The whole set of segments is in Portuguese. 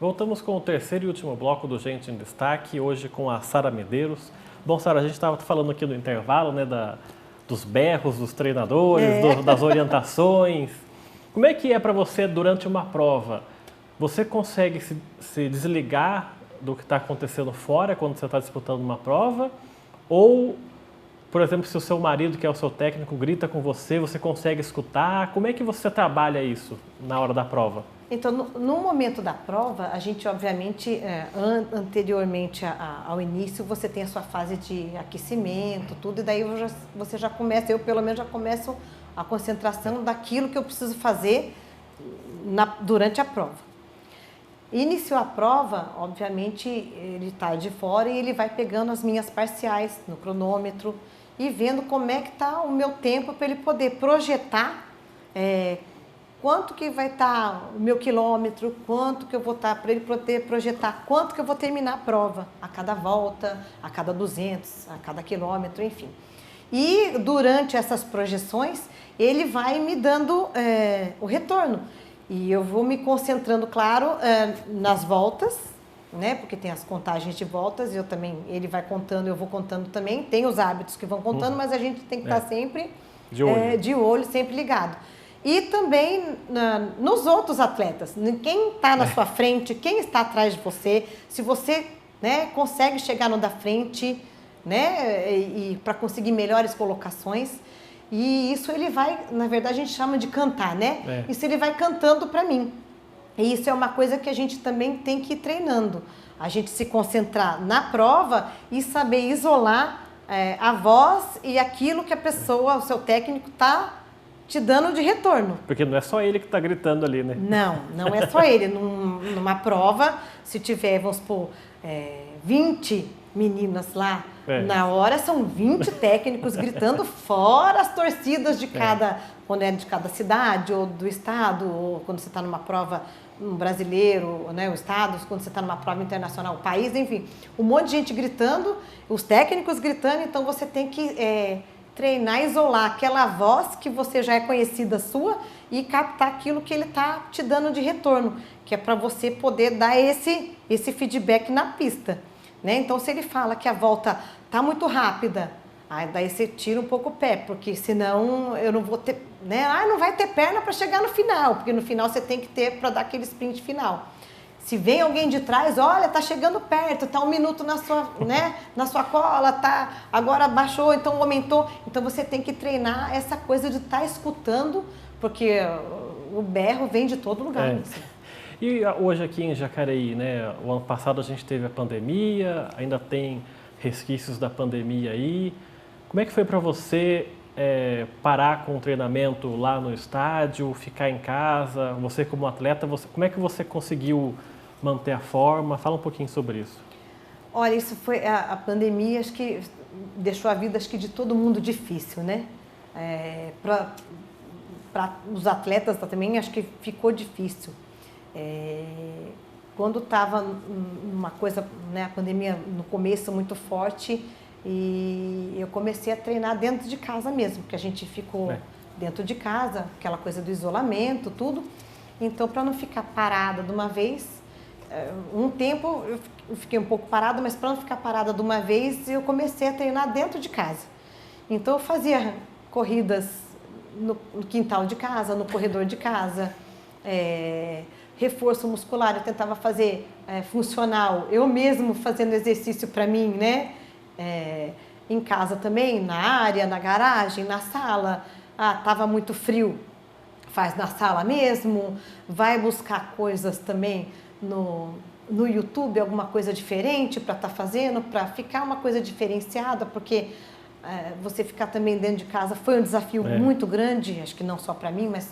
Voltamos com o terceiro e último bloco do Gente em Destaque, hoje com a Sara Medeiros. Bom, Sara, a gente estava falando aqui no intervalo, né, dos berros dos treinadores, das orientações. Como é que é para você durante uma prova? Você consegue se desligar do que está acontecendo fora quando você está disputando uma prova? Ou, por exemplo, se o seu marido, que é o seu técnico, grita com você, você consegue escutar? Como é que você trabalha isso na hora da prova? Então, no momento da prova, a gente, obviamente, anteriormente ao início, você tem a sua fase de aquecimento, tudo, e daí você já começa, eu pelo menos já começo a concentração daquilo que eu preciso fazer durante a prova. Iniciou a prova, obviamente, ele está de fora e ele vai pegando as minhas parciais no cronômetro e vendo como é que está o meu tempo para ele poder projetar quanto que vai estar o meu quilômetro, quanto que eu vou estar, para ele poder projetar quanto que eu vou terminar a prova, a cada volta, a cada 200, a cada quilômetro, enfim. E durante essas projeções, ele vai me dando o retorno. E eu vou me concentrando, claro, nas voltas, né? Porque tem as contagens de voltas, ele vai contando, eu vou contando também. Tem os hábitos que vão contando, mas a gente tem que estar sempre de olho, sempre ligado. E também nos outros atletas, quem está na sua frente, quem está atrás de você, se você, né, consegue chegar no da frente, né, e para conseguir melhores colocações. E isso ele vai, na verdade a gente chama de cantar, né? Isso ele vai cantando para mim. E isso é uma coisa que a gente também tem que ir treinando. A gente se concentrar na prova e saber isolar a voz e aquilo que a pessoa, o seu técnico, está te dando de retorno. Porque não é só ele que está gritando ali, né? Não é só ele. Numa prova, se tiver, vamos supor, 20 meninas lá, na hora são 20 técnicos gritando, fora as torcidas de cada, quando é de cada cidade ou do estado, ou quando você está numa prova um brasileiro, né, o estado, quando você está numa prova internacional, o país, enfim, um monte de gente gritando, os técnicos gritando, então você tem que treinar, isolar aquela voz que você já é conhecida sua e captar aquilo que ele está te dando de retorno, que é para você poder dar esse feedback na pista. Né? Então, se ele fala que a volta está muito rápida, aí daí você tira um pouco o pé, porque senão eu não vou ter, né? Não vai ter perna para chegar no final, porque no final você tem que ter para dar aquele sprint final. Se vem alguém de trás, olha, tá chegando perto, tá 1 minuto na sua, né, na sua cola, tá, agora baixou, então aumentou. Então você tem que treinar essa coisa de estar escutando, porque o berro vem de todo lugar. Assim. E hoje aqui em Jacareí, né, o ano passado a gente teve a pandemia, ainda tem resquícios da pandemia aí. Como é que foi para você parar com o treinamento lá no estádio, ficar em casa? Você como atleta, como é que você conseguiu manter a forma? Fala um pouquinho sobre isso. Olha, isso foi a pandemia, acho que deixou a vida acho que de todo mundo difícil, né? Para os atletas também acho que ficou difícil. Quando estava uma coisa, né, a pandemia no começo muito forte, e eu comecei a treinar dentro de casa mesmo, porque a gente ficou dentro de casa, aquela coisa do isolamento, tudo. Então, para não ficar parada de uma vez, um tempo eu fiquei um pouco parada, mas para não ficar parada de uma vez, eu comecei a treinar dentro de casa. Então, eu fazia corridas no quintal de casa, no corredor de casa, reforço muscular, eu tentava fazer funcional, eu mesmo fazendo exercício para mim, né? Em casa também, na área, na garagem, na sala. Tava muito frio, faz na sala mesmo, vai buscar coisas também no YouTube, alguma coisa diferente para estar fazendo, para ficar uma coisa diferenciada, porque você ficar também dentro de casa foi um desafio muito grande, acho que não só para mim, mas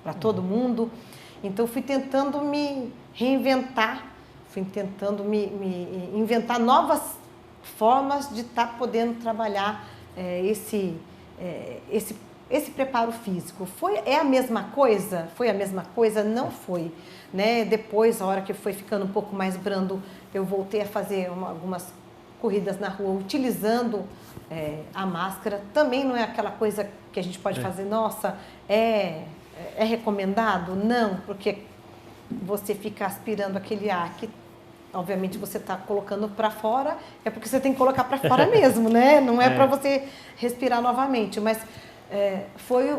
para todo mundo. Então, fui tentando me reinventar, fui tentando me inventar novas formas de estar podendo trabalhar esse preparo físico. É a mesma coisa? Foi a mesma coisa? Não foi. Né? Depois, a hora que foi ficando um pouco mais brando, eu voltei a fazer algumas corridas na rua utilizando a máscara. Também não é aquela coisa que a gente pode fazer, nossa, é recomendado? Não, porque você fica aspirando aquele ar que, obviamente, você está colocando para fora, é porque você tem que colocar para fora mesmo, né? Não é para você respirar novamente, mas foi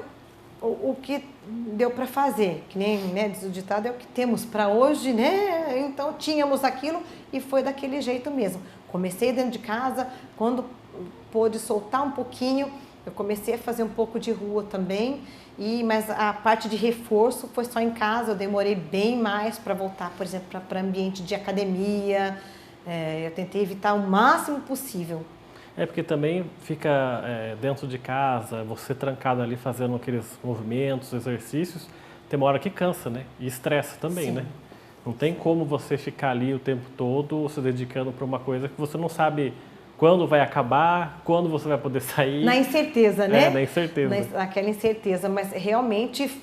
o que deu para fazer, que nem, né, diz o ditado, é o que temos para hoje, né? Então tínhamos aquilo e foi daquele jeito mesmo. Comecei dentro de casa, quando pôde soltar um pouquinho, eu comecei a fazer um pouco de rua também, mas a parte de reforço foi só em casa. Eu demorei bem mais para voltar, por exemplo, para ambiente de academia. Eu tentei evitar o máximo possível. Porque também fica dentro de casa, você trancado ali fazendo aqueles movimentos, exercícios, tem uma hora que cansa, né? E estressa também, né? Não tem como você ficar ali o tempo todo se dedicando para uma coisa que você não sabe quando vai acabar, quando você vai poder sair. Na incerteza, né? Na incerteza. Naquela incerteza, mas realmente,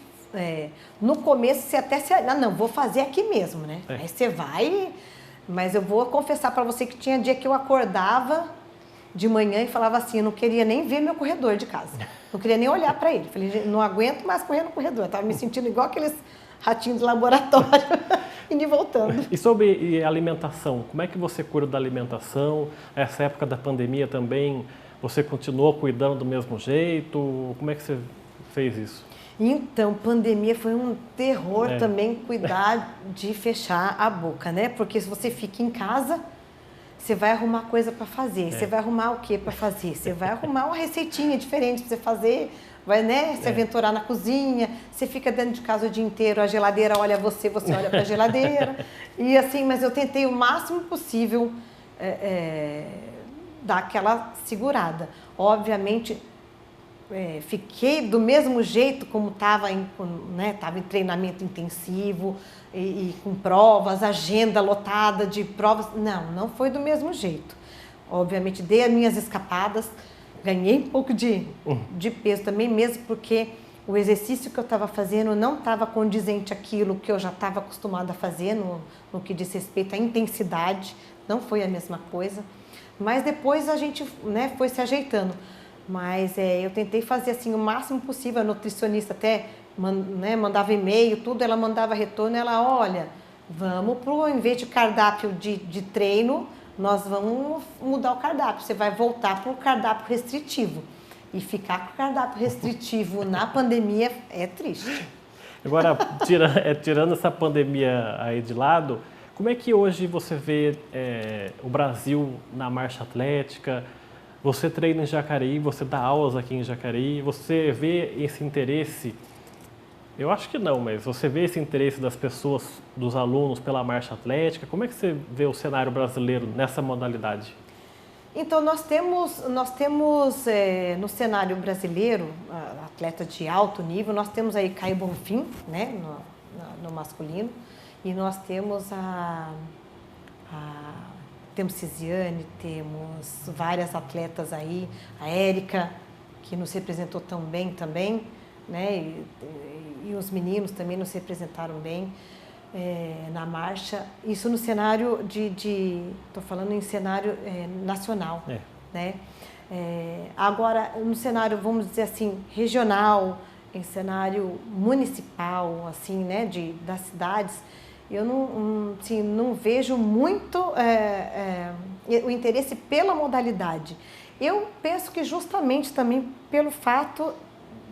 no começo você até não, vou fazer aqui mesmo, né? Aí você vai, mas eu vou confessar para você que tinha dia que eu acordava de manhã e falava assim, eu não queria nem ver meu corredor de casa, não queria nem olhar para ele. Falei, não aguento mais correr no corredor, eu estava me sentindo igual aqueles ratinhos de laboratório, indo e voltando. E sobre alimentação, como é que você cuida da alimentação? Essa época da pandemia também, você continuou cuidando do mesmo jeito? Como é que você fez isso? Então, pandemia foi um terror também cuidar de fechar a boca, né? Porque se você fica em casa, você vai arrumar coisa para fazer. Você vai arrumar o que para fazer? Você vai arrumar uma receitinha diferente para você fazer, vai, né, se aventurar na cozinha. Você fica dentro de casa o dia inteiro, a geladeira olha você olha para a geladeira. E assim, mas eu tentei o máximo possível dar aquela segurada. Obviamente, fiquei do mesmo jeito como estava tava em treinamento intensivo e com provas, agenda lotada de provas. Não foi do mesmo jeito. Obviamente, dei as minhas escapadas, ganhei um pouco de peso também, mesmo porque o exercício que eu estava fazendo não estava condizente àquilo que eu já estava acostumada a fazer, no que diz respeito à intensidade, não foi a mesma coisa. Mas depois a gente, né, foi se ajeitando. Mas eu tentei fazer assim o máximo possível. A nutricionista até mandava e-mail, tudo, ela mandava retorno. Ela, olha, vamos em vez de cardápio de treino, nós vamos mudar o cardápio. Você vai voltar para o cardápio restritivo. E ficar com o cardápio restritivo na pandemia é triste. Agora, tirando essa pandemia aí de lado, como é que hoje você vê o Brasil na marcha atlética? Você treina em Jacareí, você dá aulas aqui em Jacareí, você vê esse interesse? Eu acho que não, mas você vê esse interesse das pessoas, dos alunos pela marcha atlética? Como é que você vê o cenário brasileiro nessa modalidade? Então, nós temos no cenário brasileiro, atleta de alto nível, nós temos aí Caio Bonfim, né, no masculino, e nós temos temos Cisiane, temos várias atletas aí, a Érica, que nos representou tão bem também, né? E os meninos também nos representaram bem na marcha. Isso no cenário estou falando em cenário nacional, né? Agora, no cenário, vamos dizer assim, regional, em cenário municipal, assim, né, das cidades, eu não vejo muito o interesse pela modalidade. Eu penso que justamente também pelo fato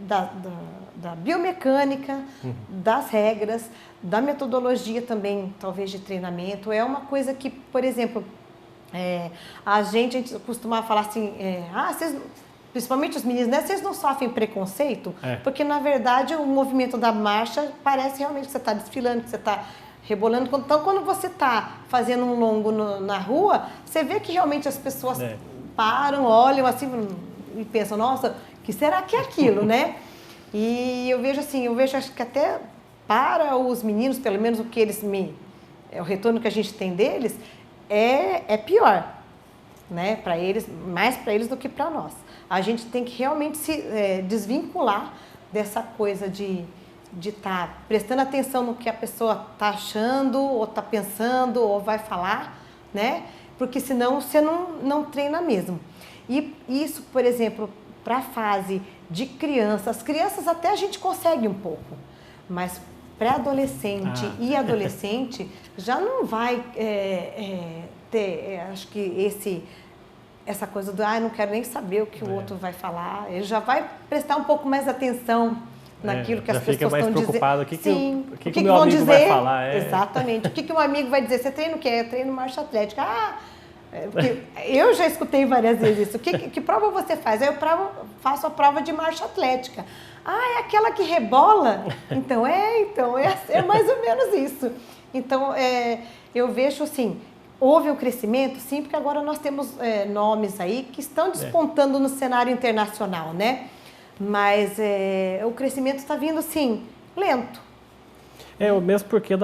da biomecânica, das regras, da metodologia também, talvez de treinamento. É uma coisa que, por exemplo, a gente costumava falar assim, vocês, principalmente os meninos, né, vocês não sofrem preconceito? Porque, na verdade, o movimento da marcha parece realmente que você está desfilando, que você está rebolando. Então, quando você está fazendo um longo na rua, você vê que realmente as pessoas param, olham assim e pensam, nossa, o que será que é aquilo, né? E eu vejo assim, acho que até para os meninos, pelo menos o que o retorno que a gente tem deles, é pior, né? Para eles, mais para eles do que para nós. A gente tem que realmente se desvincular dessa coisa de estar prestando atenção no que a pessoa está achando, ou está pensando, ou vai falar, né? Porque senão você não treina mesmo. E isso, por exemplo, para a fase de crianças, as crianças até a gente consegue um pouco, mas pré-adolescente e adolescente já não vai ter, acho que essa coisa do, não quero nem saber o que o outro vai falar. Ele já vai prestar um pouco mais atenção naquilo que as pessoas estão dizendo. Já fica mais preocupado. O que o meu amigo vai falar? Exatamente. O que o meu amigo vai dizer? Você treina o quê? Eu treino marcha atlética. Porque eu já escutei várias vezes isso. Que prova você faz? Eu faço a prova de marcha atlética. É aquela que rebola? Então é mais ou menos isso. Então, eu vejo assim, houve um crescimento, sim, porque agora nós temos nomes aí que estão despontando no cenário internacional, né? Mas o crescimento está vindo, assim, lento. Mesmo porque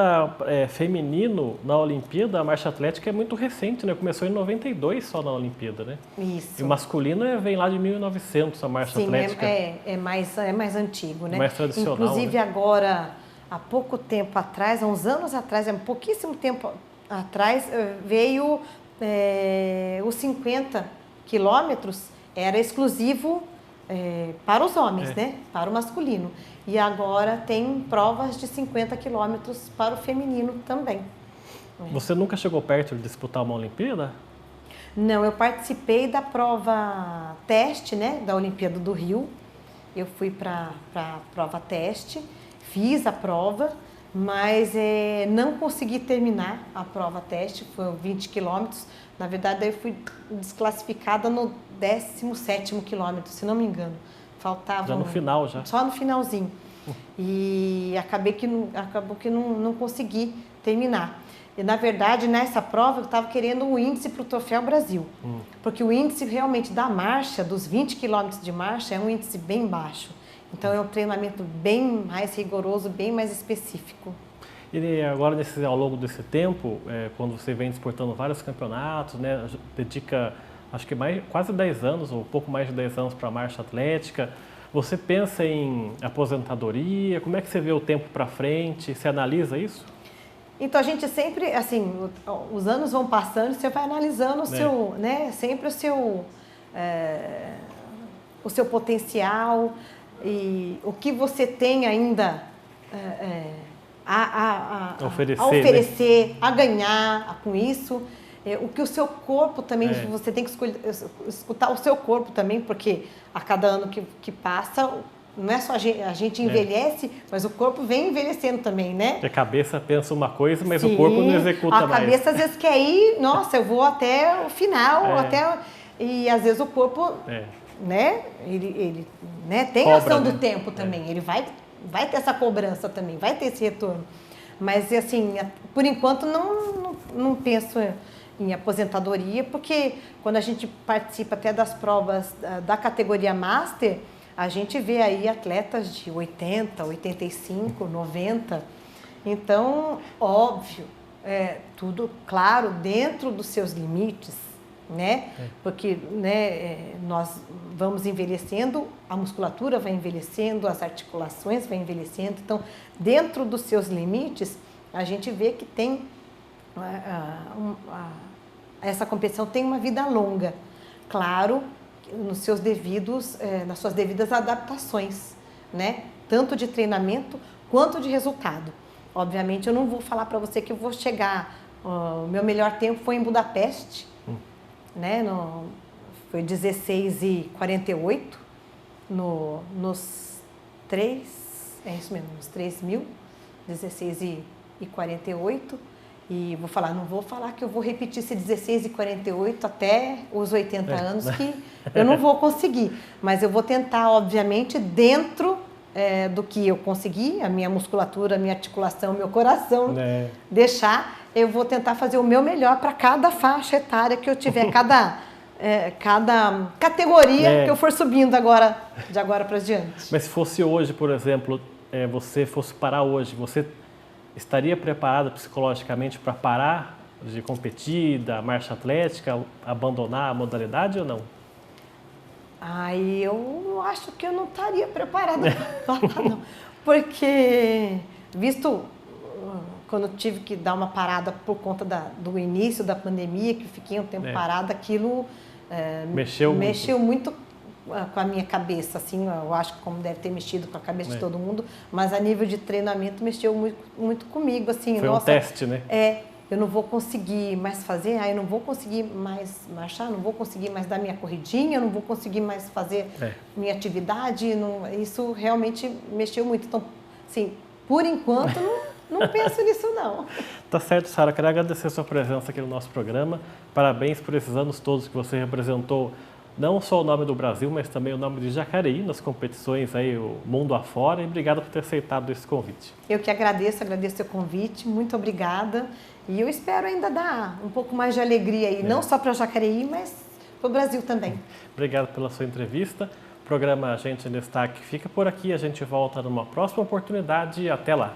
feminino na Olimpíada, a marcha atlética é muito recente, né? Começou em 92 só na Olimpíada, né? Isso. E o masculino vem lá de 1900, a marcha atlética. É mais antigo, né? Mais tradicional. Inclusive né? Agora, há pouco tempo atrás, há uns anos atrás, pouquíssimo tempo atrás, veio os 50 quilômetros, era exclusivo para os homens, né? Para o masculino. E agora tem provas de 50 quilômetros para o feminino também. Você nunca chegou perto de disputar uma Olimpíada? Não, eu participei da prova teste, né? Da Olimpíada do Rio. Eu fui para a prova teste, fiz a prova, mas não consegui terminar a prova teste, foram 20 quilômetros. Na verdade, eu fui desclassificada no 17º quilômetro, se não me engano. Faltava já no final, já? Só no finalzinho. E acabou que não consegui terminar. E, na verdade, nessa prova, eu estava querendo um índice para o Troféu Brasil. Porque o índice realmente da marcha, dos 20 quilômetros de marcha, é um índice bem baixo. Então, é um treinamento bem mais rigoroso, bem mais específico. E agora, ao longo desse tempo, quando você vem disputando vários campeonatos, né, dedica, acho que quase 10 anos, ou pouco mais de 10 anos para a marcha atlética, você pensa em aposentadoria? Como é que você vê o tempo para frente? Você analisa isso? Então, a gente sempre, assim, os anos vão passando, você vai analisando sempre o seu potencial e o que você tem ainda a oferecer, né? A ganhar com isso. O que o seu corpo também, você tem que escutar o seu corpo também, porque a cada ano que passa, não é só a gente envelhece, mas o corpo vem envelhecendo também, né? A cabeça pensa uma coisa, mas o corpo não executa mais. A cabeça às vezes quer ir, nossa, eu vou até o final, e às vezes o corpo, né? Ele tem a ação do tempo também, ele vai ter essa cobrança também, vai ter esse retorno. Mas, assim, por enquanto não penso em aposentadoria, porque quando a gente participa até das provas da categoria Master, a gente vê aí atletas de 80, 85, 90. Então, óbvio, tudo, claro, dentro dos seus limites, né? Porque nós vamos envelhecendo, a musculatura vai envelhecendo, as articulações vão envelhecendo. Então, dentro dos seus limites, a gente vê que tem essa competição tem uma vida longa, claro, nas suas devidas adaptações, né? Tanto de treinamento quanto de resultado. Obviamente, eu não vou falar para você que eu vou chegar. O meu melhor tempo foi em Budapeste, né? Foi 16h48 nos 3.000, 16h48. E não vou falar que eu vou repetir esse 16h48 até os 80 anos, que eu não vou conseguir. Mas eu vou tentar, obviamente, dentro do que eu conseguir, a minha musculatura, a minha articulação, o meu coração, deixar, eu vou tentar fazer o meu melhor para cada faixa etária que eu tiver, cada categoria que eu for subindo de agora para diante. Mas se fosse hoje, por exemplo, você fosse parar hoje, você estaria preparada psicologicamente para parar de competir, da marcha atlética, abandonar a modalidade ou não? Eu acho que eu não estaria preparada para parar, não. Porque, quando eu tive que dar uma parada por conta do início da pandemia, que fiquei um tempo parada, aquilo mexeu muito com a minha cabeça, assim, eu acho que como deve ter mexido com a cabeça de É. todo mundo, mas a nível de treinamento mexeu muito, muito comigo, assim, Foi um teste, né? Eu não vou conseguir mais fazer, eu não vou conseguir mais marchar, não vou conseguir mais dar minha corridinha, eu não vou conseguir mais fazer minha atividade, isso realmente mexeu muito. Então, assim, por enquanto, não penso nisso não. Tá certo, Sara. Quero agradecer a sua presença aqui no nosso programa. Parabéns por esses anos todos que você representou não só o nome do Brasil, mas também o nome de Jacareí nas competições aí, o mundo afora. E obrigado por ter aceitado esse convite. Eu que agradeço o convite, muito obrigada. E eu espero ainda dar um pouco mais de alegria aí, não só para Jacareí, mas para o Brasil também. Obrigado pela sua entrevista. O programa Gente em Destaque fica por aqui. A gente volta numa próxima oportunidade. Até lá.